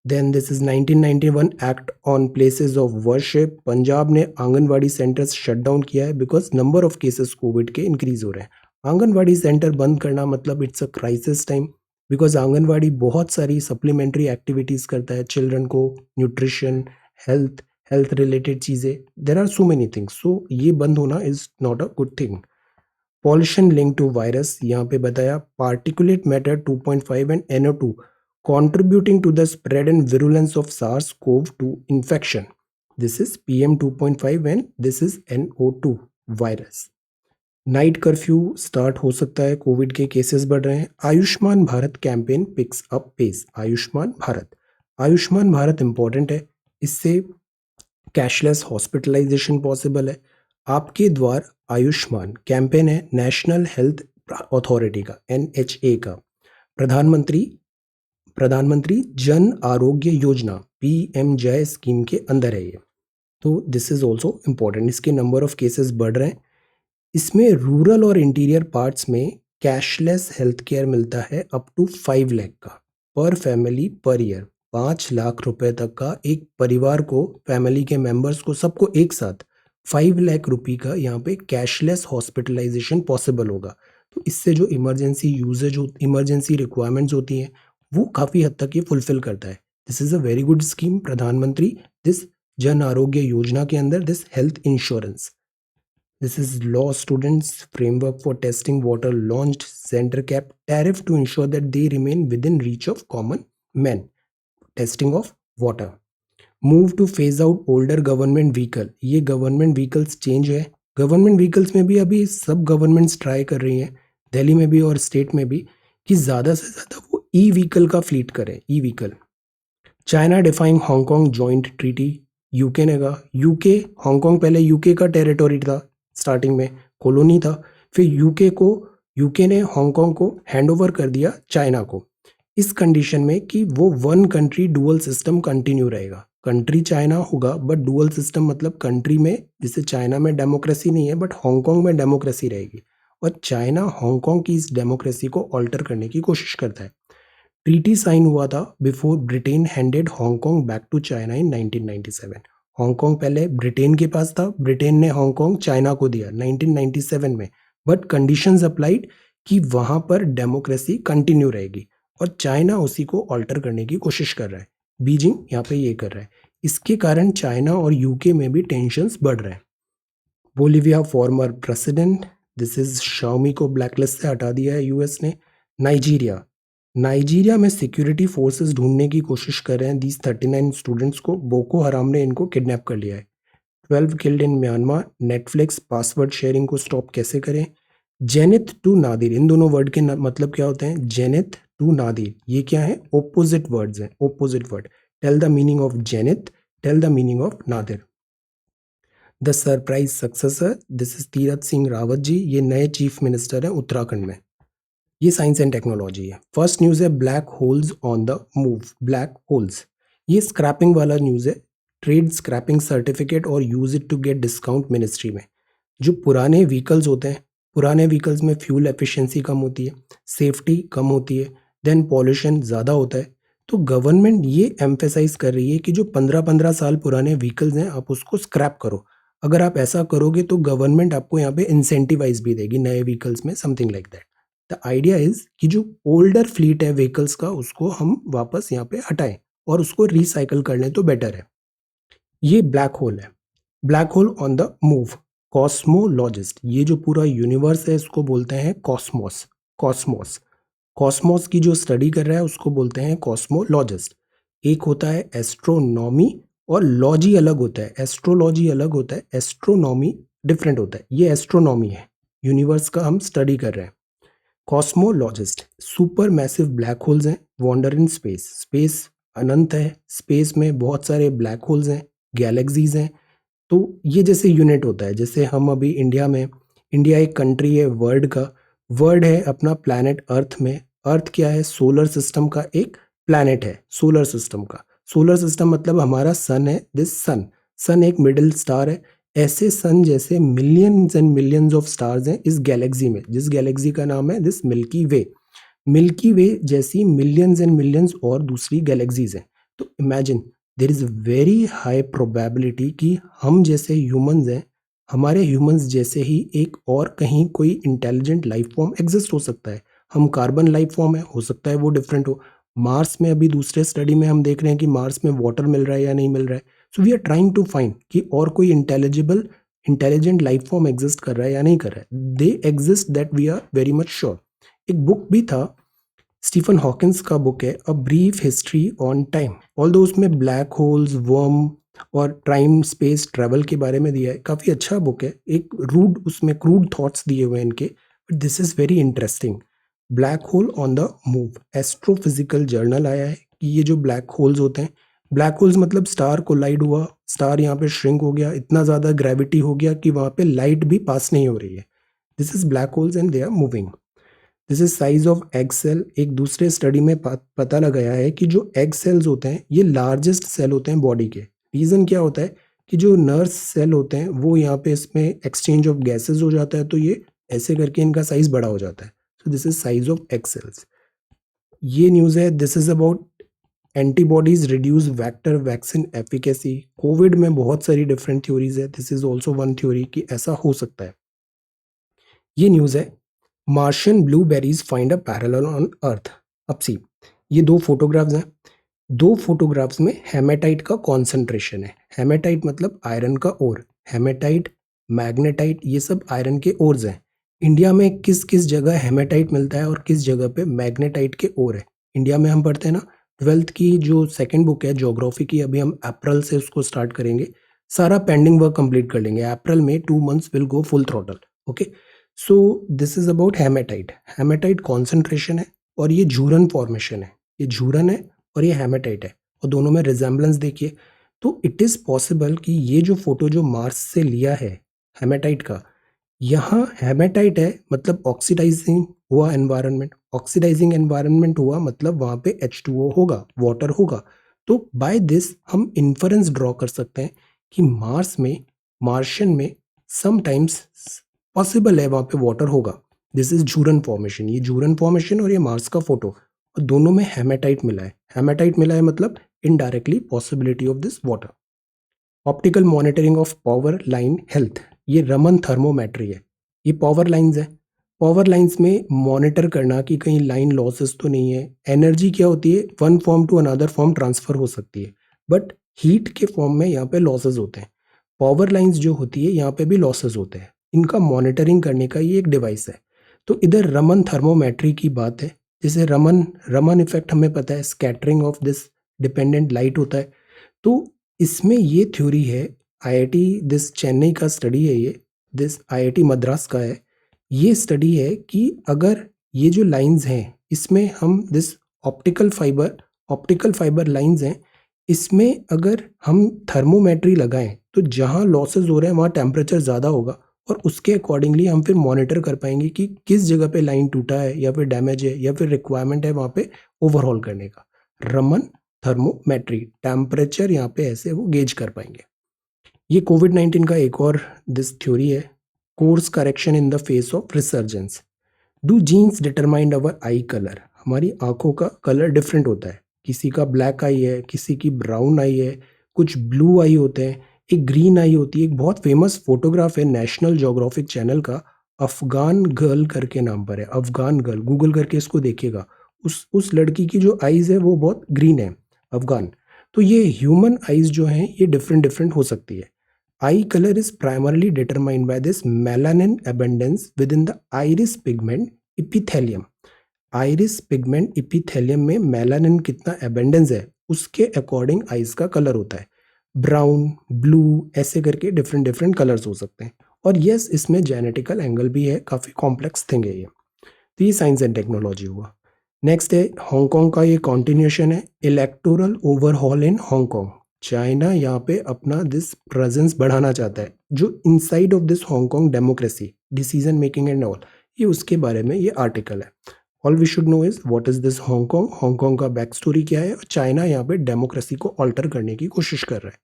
Then this is 1991 act on places of worship. Punjab ने आंगनवाड़ी सेंटर्स शट डाउन किया है because number of cases covid के इंक्रीज हो रहे हैं। आंगनवाड़ी सेंटर बंद करना मतलब it's a crisis time, because anganwadi बहुत सारी सप्लीमेंट्री एक्टिविटीज़ करता है चिल्ड्रन को, न्यूट्रिशन, हेल्थ, हेल्थ रिलेटेड चीज़ें, there are so many things. So ये बंद होना is not a good thing. Pollution link to virus, यहाँ पे बताया particulate matter 2.5 and NO2 contributing to the spread and virulence of SARS-CoV-2 infection. This is PM 2.5 and this is NO2 virus. Night curfew start हो सकता है, covid के cases बढ़ रहे हैं. Ayushman Bharat campaign picks up pace. Ayushman Bharat important है, इससे cashless hospitalisation possible है. आपके द्वार आयुष्मान कैंपेन है नेशनल हेल्थ अथॉरिटी का, NHA का. प्रधानमंत्री जन आरोग्य योजना PMJ स्कीम के अंदर है ये. तो दिस इज ऑल्सो इम्पॉर्टेंट. इसके नंबर ऑफ केसेस बढ़ रहे हैं. इसमें रूरल और इंटीरियर पार्ट्स में कैशलेस हेल्थ केयर मिलता है अप टू 5 लाख का पर फैमिली पर ईयर. 5 लाख रुपए तक का एक परिवार को, फैमिली के मेंबर्स को, सबको एक साथ 5 लाख रुपए का यहाँ पे कैशलेस हॉस्पिटलाइजेशन पॉसिबल होगा. तो इससे जो इमरजेंसी यूजेज, इमरजेंसी रिक्वायरमेंट्स होती हैं, वो काफ़ी हद तक ये फुलफिल करता है. This is a very good scheme. प्रधानमंत्री दिस जन आरोग्य योजना के अंदर this health insurance. This is law students framework for testing water launched center cap tariff to ensure that they remain within reach of common men. Testing of water. Move to phase out older government vehicle. ये government vehicles change है. Government vehicles में भी अभी सब governments try कर रही हैं, दिल्ली में भी और स्टेट में भी, कि ज़्यादा से ज़्यादा वो ई-व्हीकल का फ्लीट करें. E-vehicle. China defying Hong Kong joint treaty. UK ने कहा, यूके, हांगकांग पहले यूके का टेरिटोरी था, स्टार्टिंग में कॉलोनी था, फिर यूके ने हांगकांग को हैंड ओवर कर दिया चाइना को, इस कंडीशन में कि वो one country dual system continue रहेगा. कंट्री चाइना होगा बट डुअल सिस्टम मतलब कंट्री में, जैसे चाइना में डेमोक्रेसी नहीं है बट हांगकांग में डेमोक्रेसी रहेगी, और चाइना हांगकांग की इस डेमोक्रेसी को ऑल्टर करने की कोशिश करता है. ट्रीटी साइन हुआ था before Britain handed Hong Kong back to China in 1997. Hong Kong पहले ब्रिटेन के पास था, ब्रिटेन ने हांगकांग चाइना को दिया 1997 में, बट कंडीशंस अप्लाइड कि वहां पर डेमोक्रेसी कंटिन्यू रहेगी, और चाइना उसी को ऑल्टर करने की कोशिश कर रहा है. बीजिंग यहाँ पे ये कर रहा है. इसके कारण चाइना और यूके में भी टेंशंस बढ़ रहे हैं. Bolivia former president, this is Xiaomi को ब्लैकलिस्ट से हटा दिया है यूएस ने. नाइजीरिया में सिक्योरिटी फोर्सेस ढूंढने की कोशिश कर रहे हैं. दीज 39 स्टूडेंट्स को बोको हराम ने इनको किडनैप कर लिया है. 12 killed in Myanmar. Netflix password sharing को स्टॉप कैसे करें. जेनिथ टू नादिर, इन दोनों वर्ड के मतलब क्या होते हैं. जेनिथ टू नादिर, ये क्या है, ओपोजिट वर्ड्स हैं, opposite word. Tell the meaning of zenith, tell the meaning of nadir. The surprise successor, this is Tirath Singh Rawat ji, ये नए चीफ मिनिस्टर हैं उत्तराखंड में. ये साइंस एंड टेक्नोलॉजी है. फर्स्ट न्यूज़ है black holes on the move. Black holes, ये scrapping वाला news है. ट्रेड स्क्रैपिंग सर्टिफिकेट और use it to get discount ministry में. जो पुराने व्हीकल्स होते हैं, पुराने व्हीकल्स में फ्यूल एफिशिएंसी कम होती है, सेफ्टी कम होती है, देन पॉल्यूशन ज़्यादा होता है. तो गवर्नमेंट ये एम्फेसाइज कर रही है कि जो 15-15 साल पुराने व्हीकल्स हैं आप उसको स्क्रैप करो. अगर आप ऐसा करोगे तो गवर्नमेंट आपको यहाँ पे इंसेंटिवाइज भी देगी नए व्हीकल्स में, something like that. The idea is कि जो ओल्डर फ्लीट है व्हीकल्स का, उसको हम वापस यहाँ पे हटाएं और उसको रिसाइकल कर लें तो बेटर है. ये ब्लैक होल है. Black hole on the move. Cosmologist, ये जो पूरा यूनिवर्स है इसको बोलते हैं कॉस्मोस. कॉस्मोस, कॉस्मोस की जो स्टडी कर रहा है उसको बोलते हैं कॉस्मोलॉजिस्ट. एक होता है एस्ट्रोनॉमी और लॉजी अलग होता है. एस्ट्रोलॉजी अलग होता है, एस्ट्रोनॉमी डिफरेंट होता है. ये एस्ट्रोनॉमी है, यूनिवर्स का हम स्टडी कर रहे हैं. Cosmologist. Super massive black holes हैं. वॉन्डर इन स्पेस, स्पेस अनंत है, स्पेस में बहुत सारे ब्लैक होल्स हैं, गैलेक्सीज हैं. तो ये जैसे यूनिट होता है, जैसे हम अभी इंडिया में, इंडिया एक कंट्री है वर्ल्ड का, वर्ल्ड है अपना प्लैनेट अर्थ में. अर्थ क्या है, सोलर सिस्टम का एक प्लैनेट है, सोलर सिस्टम का. सोलर सिस्टम मतलब हमारा सन है, दिस सन. सन एक मिडिल स्टार है. ऐसे सन जैसे millions and millions of stars हैं इस गैलेक्सी में, जिस गैलेक्सी का नाम है दिस मिल्की वे. मिल्की वे जैसी मिलियंस एंड मिलियंस और दूसरी गैलेक्सीज हैं. तो imagine there is very high probability कि हम जैसे ह्यूमंस हैं, हमारे ह्यूमंस जैसे ही एक और कहीं कोई इंटेलिजेंट लाइफ फॉर्म एग्जिस्ट हो सकता है. हम कार्बन लाइफ फॉर्म है, हो सकता है वो डिफरेंट हो. मार्स में अभी दूसरे स्टडी में हम देख रहे हैं कि मार्स में वाटर मिल रहा है या नहीं मिल रहा है. So we are trying to find कि और कोई इंटेलिजेंट लाइफ फॉर्म एग्जिस्ट कर रहा है या नहीं कर रहा है. They exist, that we are very much sure. एक बुक भी था, स्टीफन हॉकिंस का बुक है, a brief history on time. Although उसमें ब्लैक होल्स, वर्म और टाइम स्पेस ट्रेवल के बारे में दिया है. काफ़ी अच्छा बुक है. एक उसमें क्रूड थॉट्स दिए हुए हैं इनके, but this is very interesting. Black hole on the move, astrophysical journal आया है कि ये जो ब्लैक होल्स होते हैं, ब्लैक होल्स मतलब स्टार कोलाइड हुआ, स्टार यहाँ पे श्रिंक हो गया, इतना ज़्यादा ग्रेविटी हो गया कि वहाँ पे लाइट भी पास नहीं हो रही है. This is black holes and they are moving. This is size of egg cell. एक दूसरे स्टडी में पता लगाया है कि जो एग सेल्स होते हैं ये लार्जेस्ट सेल होते हैं बॉडी के. रीज़न क्या होता है कि जो नर्व सेल होते हैं वो यहाँ पे इसमें एक्सचेंज ऑफ गैसेज हो जाता है, तो ये ऐसे करके इनका साइज बड़ा हो जाता है. So this is size of egg cells. ये न्यूज़ है. This is about antibodies reduce vector vaccine efficacy. Covid में बहुत सारी डिफरेंट थ्योरीज है. This is also one theory कि ऐसा हो सकता है. ये न्यूज़ है, Martian blueberries find a parallel on earth. अब सी, ये दो फोटोग्राफ्स हैं. दो फोटोग्राफ्स में हेमेटाइट का कॉन्सेंट्रेशन है. हेमेटाइट मतलब आयरन का ओर. हेमेटाइट, मैग्नेटाइट, ये सब आयरन के ओर्स हैं. इंडिया में किस किस जगह हेमेटाइट मिलता है और किस जगह पे मैग्नेटाइट के ओर है. इंडिया में हम पढ़ते हैं ना, 12th की जो सेकंड बुक है ज्योग्राफी की, अभी हम अप्रैल से उसको स्टार्ट करेंगे. सारा पेंडिंग वर्क कंप्लीट कर लेंगे अप्रैल में. 2 months will go full throttle. Okay, so this is about hematite. Hematite concentration है और ये झूरन फॉर्मेशन है. ये झूरन है और ये हेमेटाइट है, और दोनों में रिजेम्बलेंस देखिए. तो इट इज़ पॉसिबल कि ये जो फोटो जो मार्स से लिया है हेमेटाइट का, यहाँ हेमेटाइट है मतलब ऑक्सीडाइजिंग हुआ एनवायरनमेंट. ऑक्सीडाइजिंग एनवायरनमेंट हुआ मतलब वहाँ पे H2O होगा, वाटर होगा. तो बाय दिस हम इन्फरेंस ड्रॉ कर सकते हैं कि मार्स में, मार्शियन में समटाइम्स पॉसिबल है वहाँ पे वाटर होगा. This is Jezero formation. ये झूरन फॉर्मेशन और ये मार्स का फोटो, और दोनों में हेमेटाइट मिला है. हेमेटाइट मिला है मतलब indirectly possibility of this water. Optical monitoring of power line health. ये रमन थर्मोमेट्री है. ये पावर लाइंस है. पावर लाइंस में मॉनिटर करना कि कहीं लाइन लॉसेस तो नहीं है. एनर्जी क्या होती है, one form to another form transfer हो सकती है, बट हीट के फॉर्म में यहाँ पे लॉसेस होते हैं. पावर लाइंस जो होती है यहाँ पे भी लॉसेस होते हैं. इनका मॉनिटरिंग करने का ये एक डिवाइस है. तो इधर रमन थर्मोमेट्री की बात है. जैसे रमन रमन इफेक्ट हमें पता है, scattering of this dependent light होता है. तो इसमें ये थ्योरी है, आईआईटी दिस चेन्नई का स्टडी है ये, दिस आईआईटी मद्रास का है. ये स्टडी है कि अगर ये जो लाइंस हैं इसमें हम दिस ऑप्टिकल फाइबर लाइंस हैं, इसमें अगर हम थर्मोमेट्री लगाएं तो जहाँ लॉसेस हो रहे हैं वहाँ टेम्परेचर ज़्यादा होगा, और उसके अकॉर्डिंगली हम फिर मॉनिटर कर पाएंगे कि किस जगह पे लाइन टूटा है या फिर डैमेज है या फिर रिक्वायरमेंट है वहाँ पे ओवरहॉल करने का. रमन थर्मोमेट्री, टेम्परेचर यहाँ पे ऐसे वो गेज कर पाएंगे. ये कोविड-19 का एक और दिस थ्योरी है, course correction in the face of resurgence. Do genes determine our eye colour. हमारी आंखों का कलर डिफरेंट होता है. किसी का ब्लैक आई है, किसी की ब्राउन आई है, कुछ ब्लू आई होते हैं, एक ग्रीन आई होती है. एक बहुत फेमस फोटोग्राफ है नेशनल ज्योग्राफिक चैनल का, अफगान गर्ल करके नाम पर है. अफगान गर्ल, गूगल करके इसको देखिएगा. उस लड़की की जो आईज है वो बहुत ग्रीन है, अफगान. तो ये ह्यूमन आईज जो हैं ये डिफरेंट डिफरेंट हो सकती है. Eye color is primarily determined by this melanin abundance within the iris pigment epithelium. Iris pigment epithelium में मेलानिन कितना abundance है उसके अकॉर्डिंग आइज का कलर होता है. ब्राउन, ब्लू, ऐसे करके डिफरेंट डिफरेंट कलर्स हो सकते हैं. और यस, इसमें जेनेटिकल एंगल भी है, काफ़ी कॉम्प्लेक्स थिंग है ये. तो ये साइंस एंड टेक्नोलॉजी हुआ. नेक्स्ट है हांगकांग का, ये कॉन्टिन्यूशन है, electoral overhaul in Hong Kong. China यहाँ पे अपना दिस प्रेजेंस बढ़ाना चाहता है. जो inside of this Hong Kong democracy, decision making and all, ये उसके बारे में ये आर्टिकल है. All we should know is what is this Hong Kong, Hong Kong का बैक स्टोरी क्या है, और चाइना यहाँ पे डेमोक्रेसी को ऑल्टर करने की कोशिश कर रहा है.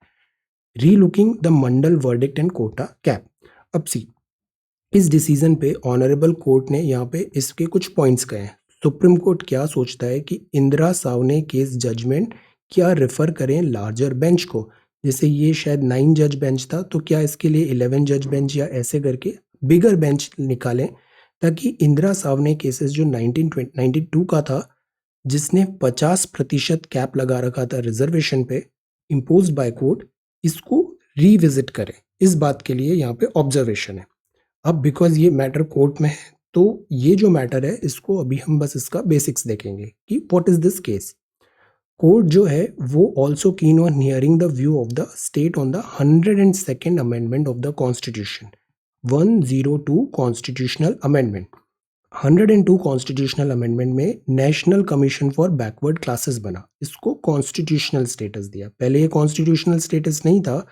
Relooking the Mandal verdict and quota cap. अब सी, इस डिसीजन पे ऑनरेबल कोर्ट ने यहाँ पे इसके कुछ पॉइंट्स कहे हैं. सुप्रीम कोर्ट क्या सोचता है कि इंदिरा सावने केस जजमेंट क्या रेफर करें लार्जर बेंच को. जैसे ये शायद 9 जज बेंच था, तो क्या इसके लिए 11 जज बेंच या ऐसे करके बिगर बेंच निकालें, ताकि इंदिरा सावने केसेस जो 1992 का था, जिसने 50% कैप लगा रखा था रिजर्वेशन पे इम्पोज बाय कोर्ट, इसको रिविजिट करें, इस बात के लिए यहाँ पे ऑब्जर्वेशन है। अब बिकॉज ये मैटर कोर्ट में है, तो ये जो मैटर है इसको अभी हम बस इसका बेसिक्स देखेंगे कि what is this case. Court जो है वो also keen on hearing the view of the state on the 102nd amendment of the constitution, 102 constitutional amendment. 102 constitutional amendment में national commission for backward classes बना, इसको constitutional status दिया। पहले ये constitutional status नहीं था,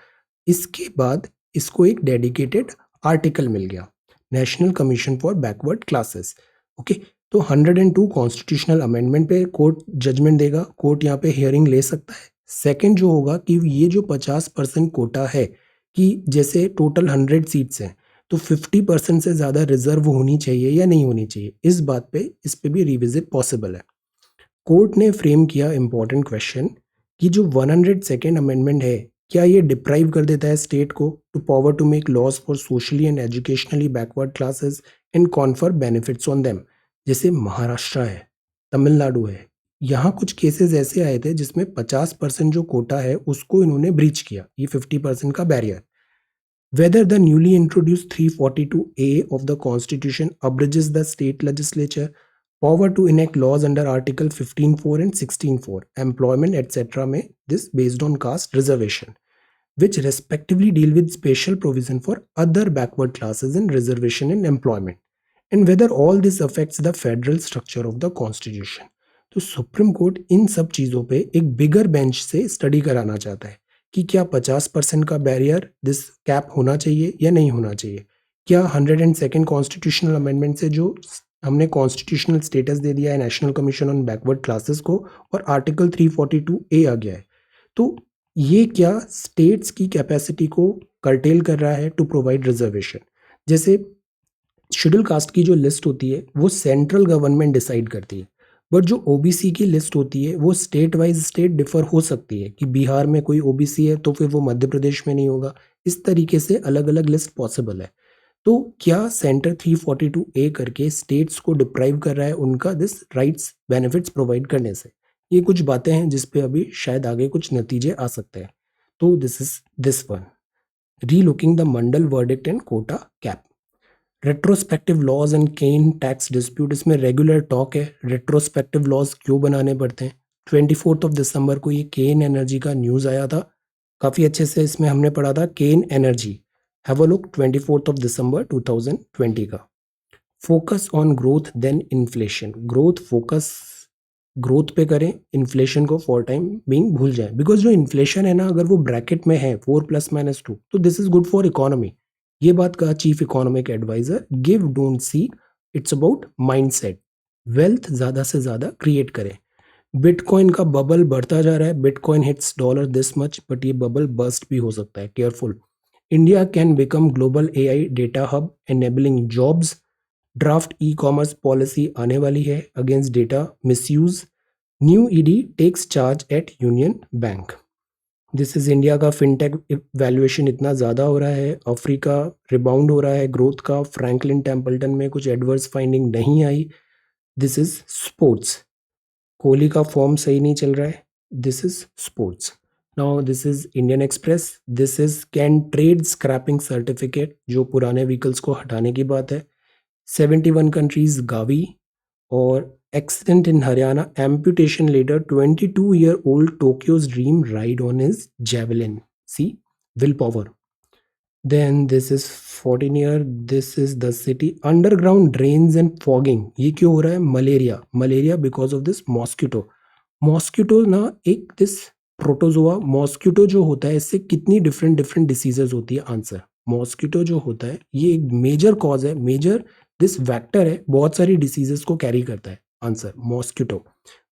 इसके बाद इसको एक डेडिकेटेड आर्टिकल मिल गया, national commission for backward classes. Okay, तो 102 कॉन्स्टिट्यूशनल अमेंडमेंट पे कोर्ट जजमेंट देगा, कोर्ट यहाँ पे हियरिंग ले सकता है। सेकंड जो होगा कि ये जो 50% कोटा है, कि जैसे टोटल 100 सीट्स हैं तो 50% से ज़्यादा रिजर्व होनी चाहिए या नहीं होनी चाहिए, इस बात पे इस पे भी रिविजिट पॉसिबल है। कोर्ट ने फ्रेम किया इंपॉर्टेंट क्वेश्चन कि जो 102nd अमेंडमेंट है, क्या ये डिप्राइव कर देता है स्टेट को to power to make laws for socially and educationally backward classes and confer benefits on them. जैसे महाराष्ट्र है, तमिलनाडु है, यहाँ कुछ केसेस ऐसे आए थे जिसमें 50% जो कोटा है उसको इन्होंने ब्रीच किया, ये 50% का barrier. Whether the newly introduced 342A of the Constitution abridges the state legislature power to enact laws under Article 15.4 and 16.4, employment, etc. में this based on caste reservation, which respectively deal with special provision for other backward classes and reservation in employment, and whether all this affects the federal structure of the Constitution. तो supreme court इन सब चीज़ों पे एक बिगर bench से study कराना चाहता है कि क्या 50% का बैरियर दिस कैप होना चाहिए या नहीं होना चाहिए। क्या 102nd कॉन्स्टिट्यूशनल अमेंडमेंट से जो हमने कॉन्स्टिट्यूशनल स्टेटस दे दिया है national commission on backward classes को, और आर्टिकल 342A आ गया है, तो ये क्या स्टेट्स की कैपेसिटी को कर्टेल कर रहा है टू प्रोवाइड रिजर्वेशन। जैसे शेड्यूल कास्ट की जो लिस्ट होती है वो सेंट्रल गवर्नमेंट डिसाइड करती है, बट जो ओबीसी की लिस्ट होती है वो स्टेट वाइज स्टेट डिफर हो सकती है, कि बिहार में कोई ओबीसी है तो फिर वो मध्य प्रदेश में नहीं होगा, इस तरीके से अलग अलग लिस्ट पॉसिबल है। तो क्या सेंटर 342A करके स्टेट्स को डिप्राइव कर रहा है उनका दिस राइट्स बेनिफिट्स प्रोवाइड करने से। ये कुछ बातें हैं जिस पे अभी शायद आगे कुछ नतीजे आ सकते हैं। तो this is this one, relooking the Mandal verdict and quota cap. Retrospective laws and Cairn tax dispute, इसमें रेगुलर टॉक है रेट्रोस्पेक्टिव लॉज क्यों बनाने पड़ते हैं। 24 दिसंबर को ये केन एनर्जी का न्यूज़ आया था, काफ़ी अच्छे से इसमें हमने पढ़ा था Cairn energy. Have a look 24 दिसंबर 2020 का। Focus on growth than inflation, growth focus growth पे करें, इन्फ्लेशन को फॉर टाइम बीइंग भूल जाए, बिकॉज जो इन्फ्लेशन है ना अगर वो ब्रैकेट में है 4+-2 तो this is good for economy. ये बात कहा chief economic adviser. Give don't see, it's about mindset. Wealth ज़्यादा से ज़्यादा क्रिएट करें। बिटकॉइन का बबल बढ़ता जा रहा है, bitcoin hits dollar this much, but ये बबल बस्ट भी हो सकता है, careful. India can become global AI data hub enabling jobs. Draft e commerce policy आने वाली है against data misuse. New ED tax charge at Union bank. This is India का fintech valuation इतना ज़्यादा हो रहा है, अफ्रीका रिबाउंड हो रहा है ग्रोथ का, फ्रैंकलिन टेम्पल्टन में कुछ एडवर्स फाइंडिंग नहीं आई। दिस इज स्पोर्ट्स, कोहली का फॉर्म सही नहीं चल रहा है, this is sports. Now this is Indian Express, this is can trade scrapping certificate, जो पुराने व्हीकल्स को हटाने की बात है। 71 कंट्रीज गावी। और accident in Haryana, amputation later, 22-year-old Tokyo's dream ride on his javelin. See, willpower. Then this is 14 year, this is the city, underground drains and fogging. ये क्यों हो रहा है? Malaria, malaria because of this mosquito. Mosquito ना एक this protozoa, mosquito जो होता है इससे कितनी डिफरेंट डिफरेंट डिसीजेज होती है। आंसर, मॉस्किटो जो होता है ये एक मेजर कॉज है, मेजर दिस वैक्टर है, बहुत सारी डिसीजेस को कैरी करता है। आंसर मॉस्किटो,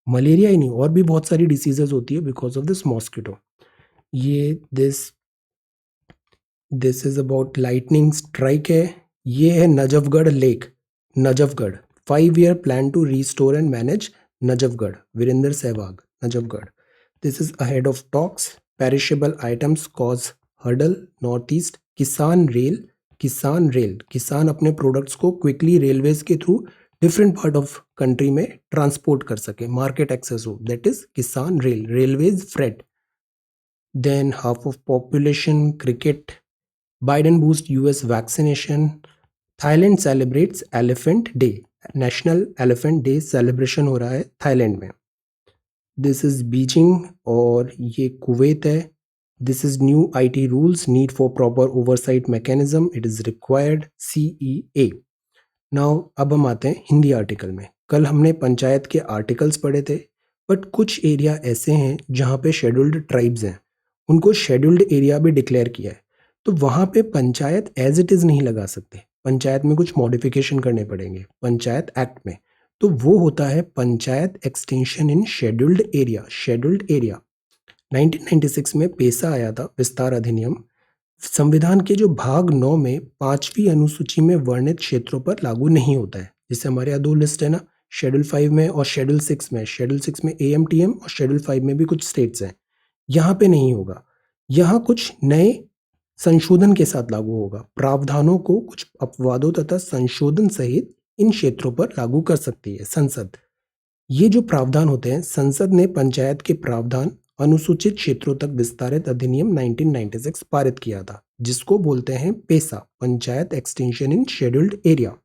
मलेरिया ही नहीं और भी बहुत सारी डिसीजेस होती है बिकॉज ऑफ दिस मॉस्किटो। ये this is about lightning strike है। ये है Najafgarh lake, Najafgarh 5-year plan to restore and manage Najafgarh, Virender Sehwag, Najafgarh. This is ahead of talks, perishable items cause hurdle, north east. Kisan rail, Kisan rail, किसान अपने प्रोडक्ट्स को quickly railways के through different part of country में transport कर सके, मार्केट एक्सेस हो, that is Kisan rail, railways freight. then half of population, cricket, Biden boost US vaccination, Thailand celebrates Elephant Day, national elephant day celebration हो रहा है Thailand में. This is Beijing और ये कुवैत है. This is new IT rules need for proper oversight mechanism, it is required CEA. Now अब हम आते हैं हिंदी आर्टिकल में. कल हमने पंचायत के आर्टिकल्स पढ़े थे, बट कुछ एरिया ऐसे हैं जहाँ पे शेड्यूल्ड ट्राइब्स हैं, उनको शेड्यूल्ड एरिया भी डिक्लेयर किया है, तो वहाँ पे पंचायत एज इट इज़ नहीं लगा सकते. पंचायत में कुछ मॉडिफिकेशन करने पड़ेंगे पंचायत एक्ट में. तो वो होता है panchayat extension in scheduled area. Scheduled area 1996 में पेशा आया था, विस्तार अधिनियम. संविधान के जो भाग 9 में 5वीं अनुसूची में वर्णित क्षेत्रों पर लागू नहीं होता है. जैसे हमारे यहाँ दो लिस्ट है ना, शेड्यूल 5 में और शेड्यूल 6 में. शेड्यूल 6 में AMTM और शेड्यूल 5 में भी कुछ स्टेट्स हैं. यहाँ पे नहीं होगा. यहाँ कुछ नए संशोधन के साथ लागू होगा. प्रावधानों को कुछ अपवादों तथा संशोधन सहित इन क्षेत्रों पर लागू कर सकती है संसद. ये जो प्रावधान होते हैं, संसद ने पंचायत के प्रावधान अनुसूचित क्षेत्रों तक विस्तारित अधिनियम 1996 पारित किया था, जिसको बोलते हैं PESA, panchayat extension in scheduled area.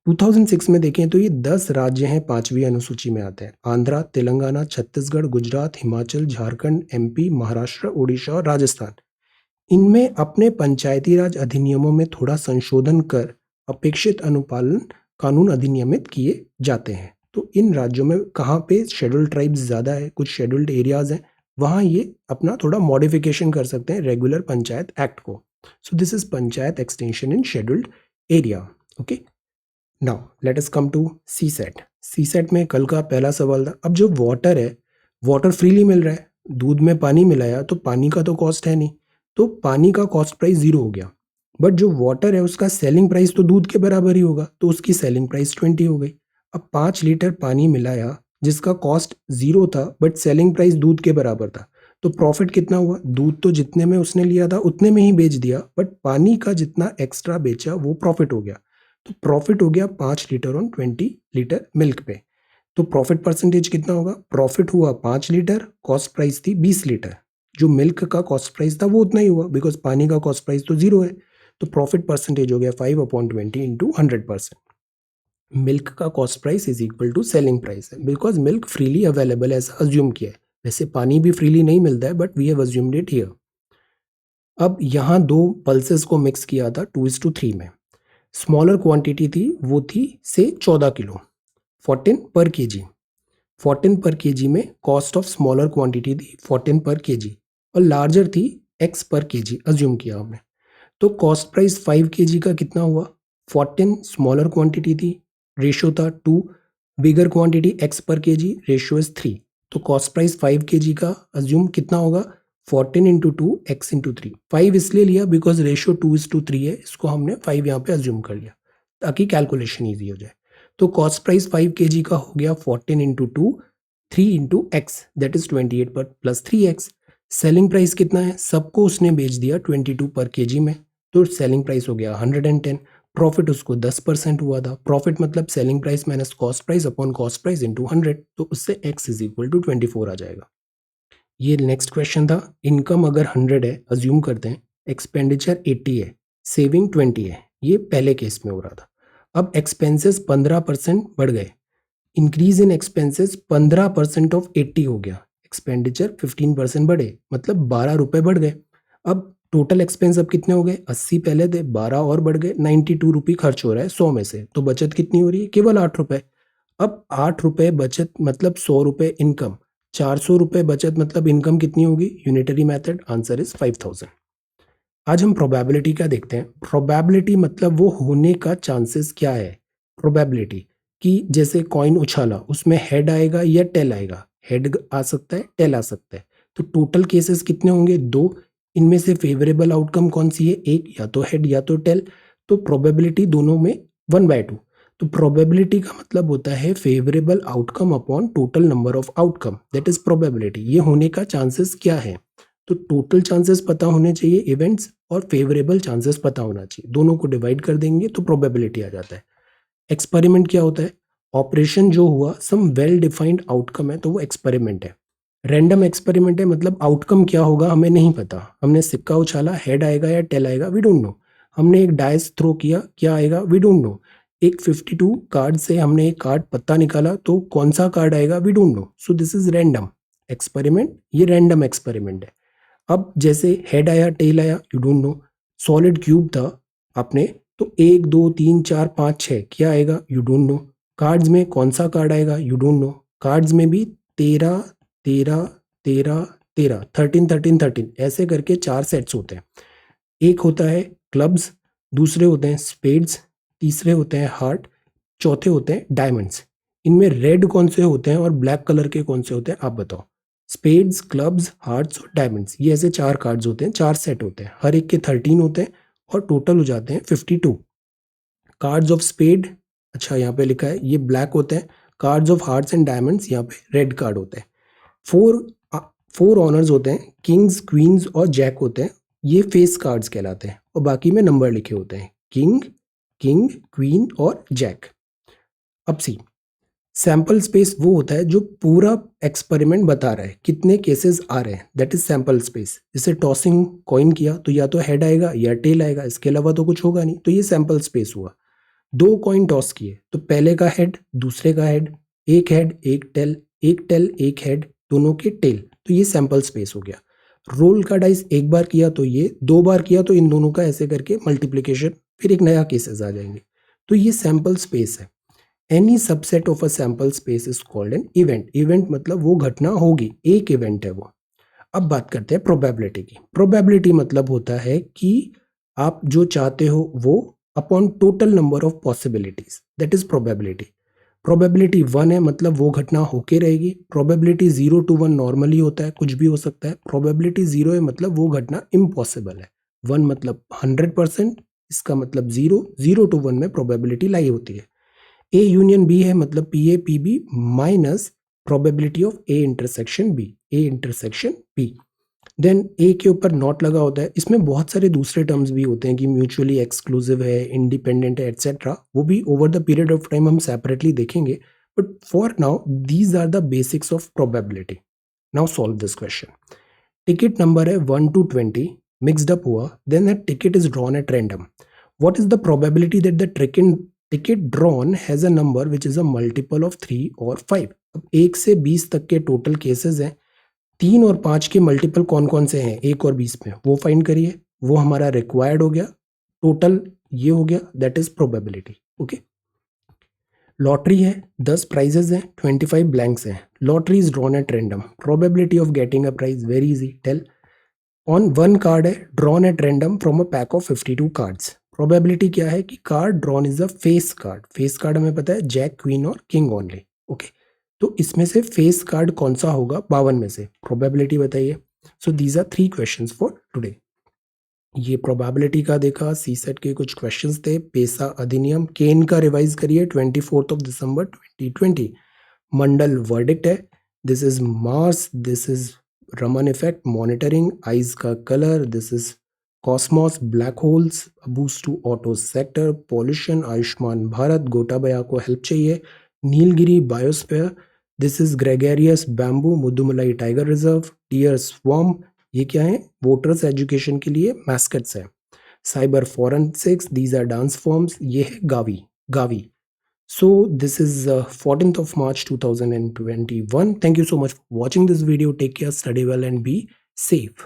2006 में देखें तो ये 10 राज्य हैं 5वीं अनुसूची में आते हैं. आंध्रा, तेलंगाना, छत्तीसगढ़, गुजरात, हिमाचल, झारखंड, MP, महाराष्ट्र, उड़ीसा और राजस्थान. इनमें अपने पंचायती राज अधिनियमों में थोड़ा संशोधन कर अपेक्षित अनुपालन कानून अधिनियमित किए जाते हैं. तो इन राज्यों में कहाँ पे शेड्यूल्ड ट्राइब्स ज़्यादा है, कुछ शेड्यूल्ड एरियाज हैं, वहाँ ये अपना थोड़ा मॉडिफिकेशन कर सकते हैं रेगुलर पंचायत एक्ट को. So this is panchayat extension in scheduled area. Okay, now let us come to CSET. CSET में कल का पहला सवाल था. अब जो वाटर है, वाटर फ्रीली मिल रहा है, दूध में पानी मिलाया तो पानी का तो कॉस्ट है नहीं, तो पानी का कॉस्ट प्राइस 0 हो गया. बट जो वाटर है उसका सेलिंग प्राइस तो दूध के बराबर ही होगा, तो उसकी सेलिंग प्राइस 20 हो गई. अब 5 लीटर पानी मिलाया जिसका कॉस्ट 0 था बट सेलिंग प्राइस दूध के बराबर था, तो प्रॉफिट कितना हुआ? दूध तो जितने में उसने लिया था उतने में ही बेच दिया, बट पानी का जितना एक्स्ट्रा बेचा वो प्रॉफिट हो गया. तो प्रॉफिट हो गया 5 लीटर ऑन 20 लीटर मिल्क पे. तो प्रॉफिट परसेंटेज कितना होगा? प्रॉफिट हुआ 5 लीटर, कॉस्ट प्राइस थी 20 लीटर. जो मिल्क का कॉस्ट प्राइस था वो उतना ही हुआ, बिकॉज पानी का कॉस्ट प्राइस तो 0 है. तो प्रॉफिट परसेंटेज हो गया 5/20 इंटू 100%. मिल्क का cost price is equal to selling price है, बिकॉज मिल्क फ्रीली अवेलेबल है, ऐसा अज्यूम किया है. वैसे पानी भी फ्रीली नहीं मिलता है, but we have assumed it here. अब यहाँ दो पल्सेस को मिक्स किया था 2:3 में. स्मॉलर क्वांटिटी थी, वो थी से 14 किलो, 14 पर kg. 14 पर kg में कॉस्ट ऑफ स्मॉलर क्वांटिटी थी 14 पर kg, और लार्जर थी x पर kg अज्यूम किया हमने. तो कॉस्ट प्राइस 5 kg का कितना हुआ? 14 स्मॉलर क्वांटिटी थी, रेशियो था 2, बिगर क्वांटिटी x पर kg, रेशियो इज 3. तो कॉस्ट प्राइस 5 kg का अज्यूम कितना होगा? 14 इंटू 2 x इंटू 3. 5 इसलिए लिया बिकॉज रेशियो 2:3 है, इसको हमने 5 यहाँ पे अज्यूम कर लिया ताकि कैलकुलेशन ईजी हो जाए. तो कॉस्ट प्राइस 5 kg का हो गया 14 into 2, 3 into x, that is 28 पर प्लस 3x. सेलिंग प्राइस कितना है? सबको उसने बेच दिया 22 पर kg में, तो सेलिंग प्राइस हो गया 110. प्रॉफिट उसको 10% हुआ था. प्रॉफिट मतलब selling price minus cost price upon cost price into 100, तो उससे x इज इक्वल टू 24 आ जाएगा. ये नेक्स्ट क्वेश्चन था. इनकम अगर 100 है, अज्यूम करते हैं, एक्सपेंडिचर 80 है, सेविंग 20 है. ये पहले केस में हो रहा था. अब एक्सपेंसेस 15% बढ़ गए. इंक्रीज इन एक्सपेंसेस 15% ऑफ 80 हो गया. एक्सपेंडिचर 15% बढ़े, मतलब 12 रुपए बढ़ गए. अब टोटल एक्सपेंस अब कितने हो गए? 80 पहले थे, 12 और बढ़ गए, 92 रुपये खर्च हो रहा है 100 में से. तो बचत कितनी हो रही है? केवल 8 रुपए. अब 8 रुपए बचत मतलब 100 रुपए इनकम. 400 रुपए बचत मतलब इनकम कितनी होगी? Unitary method, answer is 5000. आज हम प्रोबेबिलिटी का देखते हैं. प्रोबेबिलिटी मतलब वो होने का चांसेस क्या है. प्रोबेबिलिटी कि जैसे कॉइन उछाला, उसमें हेड आएगा या टेल आएगा. हेड आ सकता है, टेल आ सकता है. तो टोटल केसेस कितने होंगे? 2. इनमें से फेवरेबल आउटकम कौन सी है? एक, या तो हेड या तो टेल. तो प्रोबेबिलिटी दोनों में 1/2. तो प्रोबेबिलिटी का मतलब होता है favourable outcome upon total number of outcome, that is probability. ये होने का चांसेस क्या है? तो टोटल चांसेस पता होने चाहिए इवेंट्स, और फेवरेबल चांसेस पता होना चाहिए. दोनों को डिवाइड कर देंगे तो प्रोबेबिलिटी आ जाता है. एक्सपेरिमेंट क्या होता है? ऑपरेशन जो हुआ, सम वेल डिफाइंड आउटकम है, तो वो एक्सपेरिमेंट है. रैंडम एक्सपेरिमेंट है मतलब आउटकम क्या होगा हमें नहीं पता। हमने सिक्का उछाला, हेड आएगा या टेल आएगा, वी डोंट नो। हमने एक डाइस थ्रो किया, क्या आएगा, वी डोंट नो। एक 52 कार्ड से हमने एक कार्ड पत्ता निकाला, तो कौन सा कार्ड आएगा, we don't know. So this is random experiment, ये रैंडम एक्सपेरिमेंट है। अब जैसे हेड आया, टेल आया, you don't know. Solid cube था आपने, तो 1 2 3 4 5 6 क्या आएगा, यू डोंट नो। कार्ड्स में कौन सा कार्ड आएगा, यू डोंट नो। कार्ड्स में भी 13 13 13 13 13 13 13 ऐसे करके 4 सेट्स होते हैं। एक होता है क्लब्स, दूसरे होते हैं स्पेड्स, तीसरे होते हैं हार्ट, चौथे होते हैं डायमंड्स। इनमें रेड कौन से होते हैं और ब्लैक कलर के कौन से होते हैं, आप बताओ। स्पेड्स, क्लब्स, हार्ट्स और डायमंड्स, ये ऐसे 4 कार्ड्स होते हैं, 4 सेट होते हैं, हर एक के 13 होते हैं और टोटल हो जाते हैं 52 कार्ड्स ऑफ स्पेड। अच्छा यहाँ पे लिखा है ये ब्लैक होते हैं। Cards of hearts and diamonds यहाँ पे रेड कार्ड होते हैं। फोर फोर ऑनर्स होते हैं, किंग्स, क्वींस और जैक होते हैं, ये फेस कार्ड्स कहलाते हैं और बाकी में नंबर लिखे होते हैं, किंग, किंग, क्वीन और जैक। अब सी, सैंपल स्पेस वो होता है जो पूरा एक्सपेरिमेंट बता रहा है, कितने केसेस आ रहे हैं, दैट इज सैंपल स्पेस। जैसे टॉसिंग कॉइन किया तो या तो हेड आएगा या टेल आएगा, इसके अलावा तो कुछ होगा नहीं, तो ये सैंपल स्पेस हुआ। 2 कॉइन टॉस किए तो पहले का हेड, दूसरे का हेड, एक हेड एक टेल, एक टेल एक हेड, दोनों के टेल, तो ये सैंपल स्पेस हो गया। रोल का डाइस एक बार किया तो ये, 2 बार किया तो इन दोनों का ऐसे करके मल्टीप्लीकेशन, फिर एक नया केसेस आ जाएंगे, तो ये सैंपल स्पेस है। Any subset of a sample space is called an event. Event मतलब वो घटना होगी, एक इवेंट है वो। अब बात करते हैं प्रोबेबिलिटी की। प्रोबेबिलिटी मतलब होता है कि आप जो चाहते हो वो upon total number of possibilities, that is probability. Probability 1 है मतलब वो घटना होके रहेगी। प्रोबेबिलिटी 0 to 1 नॉर्मली होता है, कुछ भी हो सकता है। प्रोबेबिलिटी 0 है मतलब वो घटना इम्पॉसिबल है। 1 मतलब 100%, इसका मतलब 0, 0 to 1 में प्रोबेबिलिटी लाई होती है। ए यूनियन बी है मतलब P A P B minus probability of A intersection B, A intersection B. Then A के ऊपर नॉट लगा होता है। इसमें बहुत सारे दूसरे टर्म्स भी होते हैं कि म्यूचुअली एक्सक्लूसिव है, इंडिपेंडेंट है, एटसेट्रा, वो भी over the period of time हम सेपरेटली देखेंगे, but for now these are the basics of probability. Now solve this question. Ticket number है 1 to 20 मिक्सड अप हुआ, then the ticket is drawn at random. What is the probability that the ticket drawn has a number which is a multiple of 3 or 5? अब 1 से 20 तक के total cases हैं, 3 और 5 के multiple कौन कौन से हैं 1 और 20 में, वो फाइंड करिए। वो हमारा रिक्वायर्ड हो गया, टोटल ये हो गया, that is probability. Okay, lottery है, 10 प्राइजेस हैं, 25 ब्लैंक्स हैं। Lottery is drawn at random, probability of getting a prize very easy, tell. On 1 card है, drawn at random from a pack of 52 cards. Probability क्या है कि card drawn is a face card. Face card हमें पता है jack, queen और king only. Okay, तो इसमें से फेस कार्ड कौन सा होगा 52 में से, प्रोबेबिलिटी बताइए। So these are 3 questions for today. ये प्रोबेबिलिटी का देखा, सी सेट के कुछ क्वेश्चंस थे। पेसा अधिनियम, केन का रिवाइज करिए 24 दिसंबर 2020। मंडल वर्डिक्ट है, this is Mars, this is Raman effect, monitoring, eyes का colour, this is cosmos, black holes, boost to auto sector, pollution, Ayushman Bharat, Gotabaya को हेल्प चाहिए, Nilgiri biosphere, this is gregarious bamboo, Mudumalai tiger reserve, deer swarm, ये क्या है, voters education के लिए mascots है। Cyber forensics, these are dance forms, ये है GAVI, GAVI. So this is 14th of March 2021. Thank you so much for watching this video. Take care, study well and be safe.